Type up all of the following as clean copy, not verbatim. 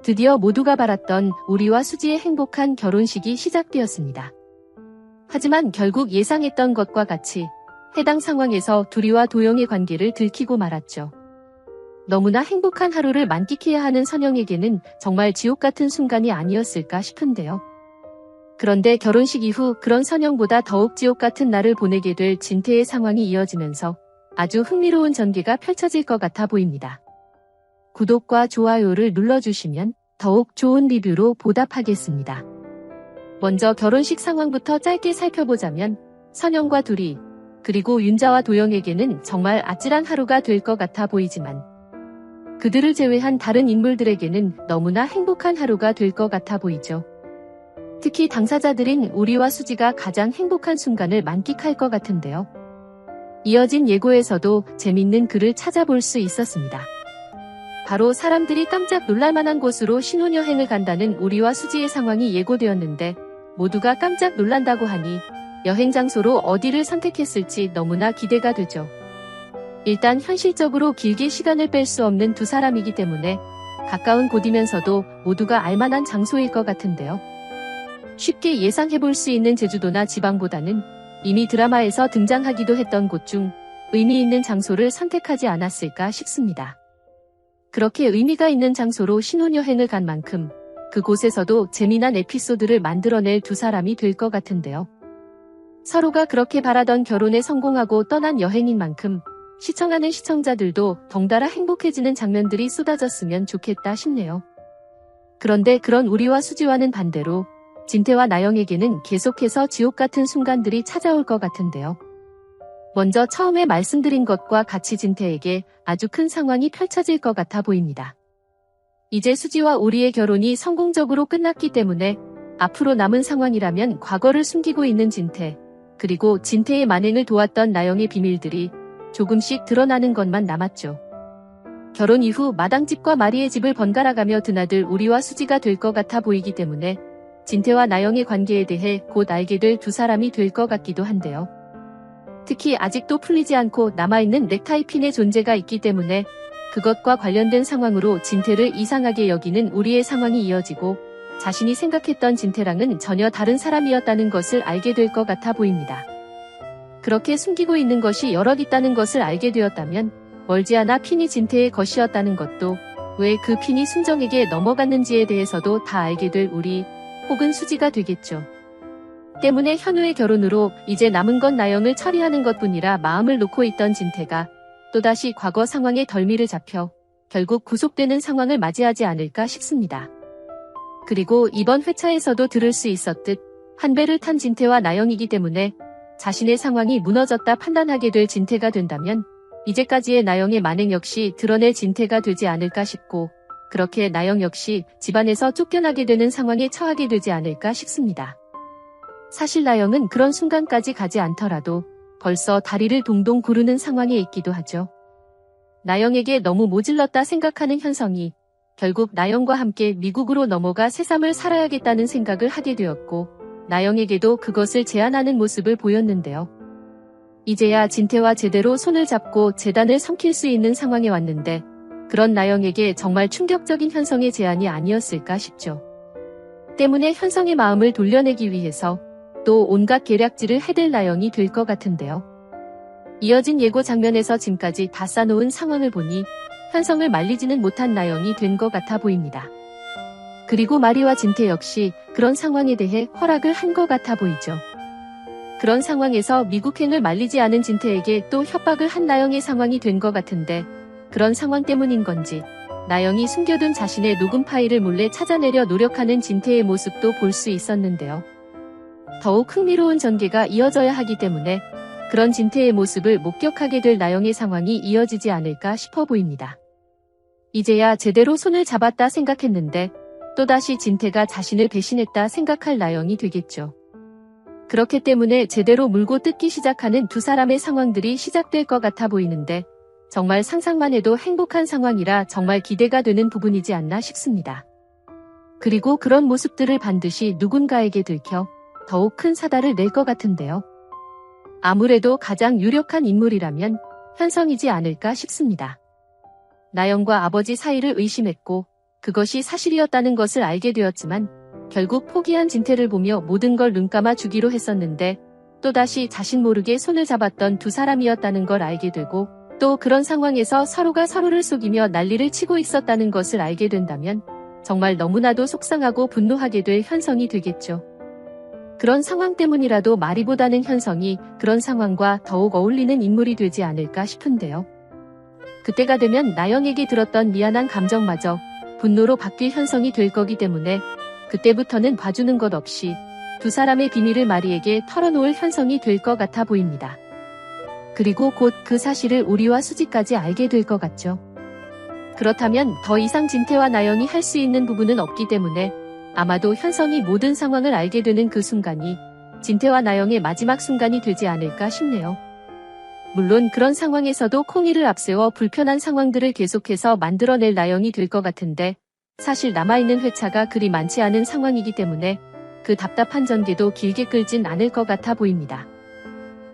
드디어 모두가 바랐던 우리와 수지의 행복한 결혼식이 시작되었습니다. 하지만 결국 예상했던 것과 같이 해당 상황에서 두리와 도영의 관계를 들키고 말았죠. 너무나 행복한 하루를 만끽해야 하는 선영에게는 정말 지옥 같은 순간이 아니었을까 싶은데요. 그런데 결혼식 이후 그런 선영보다 더욱 지옥 같은 날을 보내게 될 진태의 상황이 이어지면서 아주 흥미로운 전개가 펼쳐질 것 같아 보입니다. 구독과 좋아요를 눌러주시면 더욱 좋은 리뷰로 보답하겠습니다. 먼저 결혼식 상황부터 짧게 살펴보자면 선영과 두리, 그리고 윤자와 도영에게는 정말 아찔한 하루가 될 것 같아 보이지만 그들을 제외한 다른 인물들에게는 너무나 행복한 하루가 될 것 같아 보이죠. 특히 당사자들인 우리와 수지가 가장 행복한 순간을 만끽할 것 같은데요. 이어진 예고에서도 재밌는 글을 찾아볼 수 있었습니다. 바로 사람들이 깜짝 놀랄만한 곳으로 신혼여행을 간다는 우리와 수지의 상황이 예고되었는데 모두가 깜짝 놀란다고 하니 여행 장소로 어디를 선택했을지 너무나 기대가 되죠. 일단 현실적으로 길게 시간을 뺄 수 없는 두 사람이기 때문에 가까운 곳이면서도 모두가 알만한 장소일 것 같은데요. 쉽게 예상해볼 수 있는 제주도나 지방보다는 이미 드라마에서 등장하기도 했던 곳 중 의미 있는 장소를 선택하지 않았을까 싶습니다. 그렇게 의미가 있는 장소로 신혼여행을 간 만큼 그곳에서도 재미난 에피소드를 만들어낼 두 사람이 될 것 같은데요. 서로가 그렇게 바라던 결혼에 성공하고 떠난 여행인 만큼 시청하는 시청자들도 덩달아 행복해지는 장면들이 쏟아졌으면 좋겠다 싶네요. 그런데 그런 우리와 수지와는 반대로 진태와 나영에게는 계속해서 지옥 같은 순간들이 찾아올 것 같은데요. 먼저 처음에 말씀드린 것과 같이 진태에게 아주 큰 상황이 펼쳐질 것 같아 보입니다. 이제 수지와 우리의 결혼이 성공적으로 끝났기 때문에 앞으로 남은 상황이라면 과거를 숨기고 있는 진태, 그리고 진태의 만행을 도왔던 나영의 비밀들이 조금씩 드러나는 것만 남았죠. 결혼 이후 마당집과 마리의 집을 번갈아가며 드나들 우리와 수지가 될 것 같아 보이기 때문에 진태와 나영의 관계에 대해 곧 알게 될 두 사람이 될 것 같기도 한데요. 특히 아직도 풀리지 않고 남아있는 넥타이 핀의 존재가 있기 때문에 그것과 관련된 상황으로 진태를 이상하게 여기는 우리의 상황이 이어지고 자신이 생각했던 진태랑은 전혀 다른 사람이었다는 것을 알게 될 것 같아 보입니다. 그렇게 숨기고 있는 것이 여럿 있다는 것을 알게 되었다면 멀지 않아 핀이 진태의 것이었다는 것도 왜 그 핀이 순정에게 넘어갔는지에 대해서도 다 알게 될 우리 혹은 수지가 되겠죠. 때문에 현우의 결혼으로 이제 남은 건 나영을 처리하는 것뿐이라 마음을 놓고 있던 진태가 또다시 과거 상황에 덜미를 잡혀 결국 구속되는 상황을 맞이하지 않을까 싶습니다. 그리고 이번 회차에서도 들을 수 있었듯 한 배를 탄 진태와 나영이기 때문에 자신의 상황이 무너졌다 판단하게 될 진태가 된다면 이제까지의 나영의 만행 역시 드러낼 진태가 되지 않을까 싶고 그렇게 나영 역시 집안에서 쫓겨나게 되는 상황에 처하게 되지 않을까 싶습니다. 사실 나영은 그런 순간까지 가지 않더라도 벌써 다리를 동동 구르는 상황에 있기도 하죠. 나영에게 너무 모질렀다 생각하는 현성이 결국 나영과 함께 미국으로 넘어가 새삼을 살아야겠다는 생각을 하게 되었고 나영에게도 그것을 제안하는 모습을 보였는데요. 이제야 진태와 제대로 손을 잡고 재단을 삼킬 수 있는 상황에 왔는데 그런 나영에게 정말 충격적인 현성의 제안이 아니었을까 싶죠. 때문에 현성의 마음을 돌려내기 위해서 또 온갖 계략질을 해댈 나영이 될 것 같은데요. 이어진 예고 장면에서 짐까지 다 싸놓은 상황을 보니 현성을 말리지는 못한 나영이 된 것 같아 보입니다. 그리고 마리와 진태 역시 그런 상황에 대해 허락을 한 것 같아 보이죠. 그런 상황에서 미국행을 말리지 않은 진태에게 또 협박을 한 나영의 상황이 된 것 같은데 그런 상황 때문인 건지 나영이 숨겨둔 자신의 녹음 파일을 몰래 찾아내려 노력하는 진태의 모습도 볼 수 있었는데요. 더욱 흥미로운 전개가 이어져야 하기 때문에 그런 진태의 모습을 목격하게 될 나영의 상황이 이어지지 않을까 싶어 보입니다. 이제야 제대로 손을 잡았다 생각했는데 또다시 진태가 자신을 배신했다 생각할 나영이 되겠죠. 그렇기 때문에 제대로 물고 뜯기 시작하는 두 사람의 상황들이 시작될 것 같아 보이는데 정말 상상만 해도 행복한 상황이라 정말 기대가 되는 부분이지 않나 싶습니다. 그리고 그런 모습들을 반드시 누군가에게 들켜 더욱 큰 사달을 낼 것 같은데요. 아무래도 가장 유력한 인물이라면 현성이지 않을까 싶습니다. 나영과 아버지 사이를 의심했고 그것이 사실이었다는 것을 알게 되었지만 결국 포기한 진태를 보며 모든 걸 눈감아 주기로 했었는데 또다시 자신 모르게 손을 잡았던 두 사람이었다는 걸 알게 되고 또 그런 상황에서 서로가 서로를 속이며 난리를 치고 있었다는 것을 알게 된다면 정말 너무나도 속상하고 분노하게 될 현성이 되겠죠. 그런 상황 때문이라도 마리보다는 현성이 그런 상황과 더욱 어울리는 인물이 되지 않을까 싶은데요. 그때가 되면 나영에게 들었던 미안한 감정마저 분노로 바뀔 현성이 될 거기 때문에 그때부터는 봐주는 것 없이 두 사람의 비밀을 마리에게 털어놓을 현성이 될 것 같아 보입니다. 그리고 곧 그 사실을 우리와 수지까지 알게 될 것 같죠. 그렇다면 더 이상 진태와 나영이 할 수 있는 부분은 없기 때문에 아마도 현성이 모든 상황을 알게 되는 그 순간이 진태와 나영의 마지막 순간이 되지 않을까 싶네요. 물론 그런 상황에서도 콩이를 앞세워 불편한 상황들을 계속해서 만들어낼 나영이 될 것 같은데 사실 남아있는 회차가 그리 많지 않은 상황이기 때문에 그 답답한 전개도 길게 끌진 않을 것 같아 보입니다.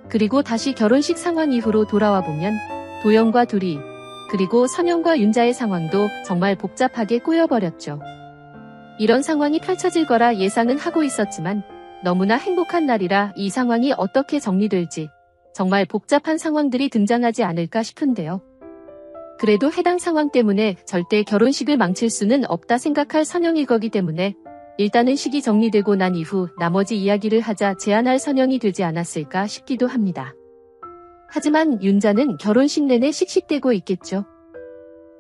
그리고 다시 결혼식 상황 이후로 돌아와 보면 도영과 둘이 그리고 선영과 윤자의 상황도 정말 복잡하게 꼬여버렸죠. 이런 상황이 펼쳐질 거라 예상은 하고 있었지만 너무나 행복한 날이라 이 상황이 어떻게 정리될지 정말 복잡한 상황들이 등장하지 않을까 싶은데요. 그래도 해당 상황 때문에 절대 결혼식을 망칠 수는 없다 생각할 선영일 거기 때문에 일단은 식이 정리되고 난 이후 나머지 이야기를 하자 제안할 선영이 되지 않았을까 싶기도 합니다. 하지만 윤자는 결혼식 내내 씩씩대고 있겠죠.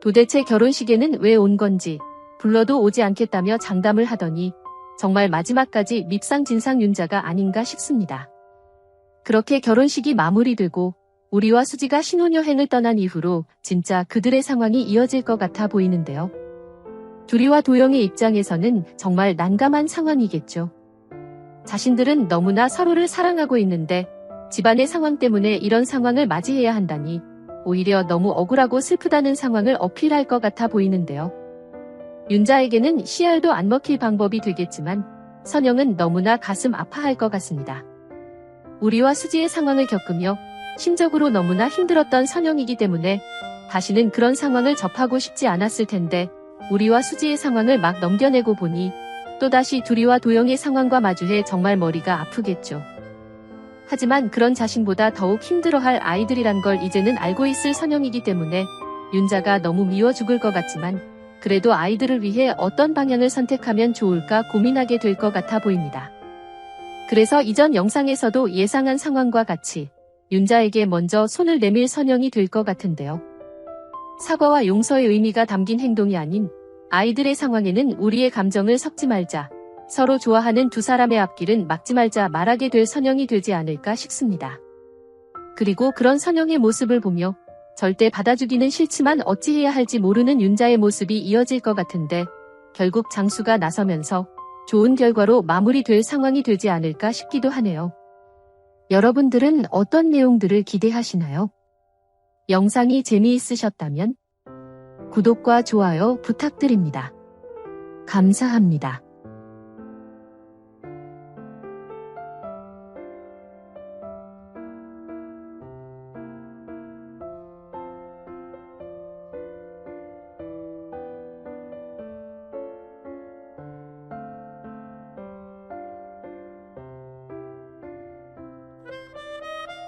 도대체 결혼식에는 왜 온 건지 불러도 오지 않겠다며 장담을 하더니 정말 마지막까지 밉상진상 윤자가 아닌가 싶습니다. 그렇게 결혼식이 마무리되고 우리와 수지가 신혼여행을 떠난 이후로 진짜 그들의 상황이 이어질 것 같아 보이는데요. 두리와 도영의 입장에서는 정말 난감한 상황이겠죠. 자신들은 너무나 서로를 사랑하고 있는데 집안의 상황 때문에 이런 상황을 맞이해야 한다니 오히려 너무 억울하고 슬프다는 상황을 어필할 것 같아 보이는데요. 윤자에게는 씨알도 안 먹힐 방법이 되겠지만 선영은 너무나 가슴 아파할 것 같습니다. 우리와 수지의 상황을 겪으며 심적으로 너무나 힘들었던 선영이기 때문에 다시는 그런 상황을 접하고 싶지 않았을 텐데 우리와 수지의 상황을 막 넘겨내고 보니 또다시 두리와 도영의 상황과 마주해 정말 머리가 아프겠죠. 하지만 그런 자신보다 더욱 힘들어할 아이들이란 걸 이제는 알고 있을 선영이기 때문에 윤자가 너무 미워 죽을 것 같지만 그래도 아이들을 위해 어떤 방향을 선택하면 좋을까 고민하게 될 것 같아 보입니다. 그래서 이전 영상에서도 예상한 상황과 같이 윤자에게 먼저 손을 내밀 선영이 될 것 같은데요. 사과와 용서의 의미가 담긴 행동이 아닌 아이들의 상황에는 우리의 감정을 섞지 말자, 서로 좋아하는 두 사람의 앞길은 막지 말자 말하게 될 선영이 되지 않을까 싶습니다. 그리고 그런 선영의 모습을 보며 절대 받아주기는 싫지만 어찌해야 할지 모르는 윤자의 모습이 이어질 것 같은데 결국 장수가 나서면서 좋은 결과로 마무리될 상황이 되지 않을까 싶기도 하네요. 여러분들은 어떤 내용들을 기대하시나요? 영상이 재미있으셨다면 구독과 좋아요 부탁드립니다. 감사합니다.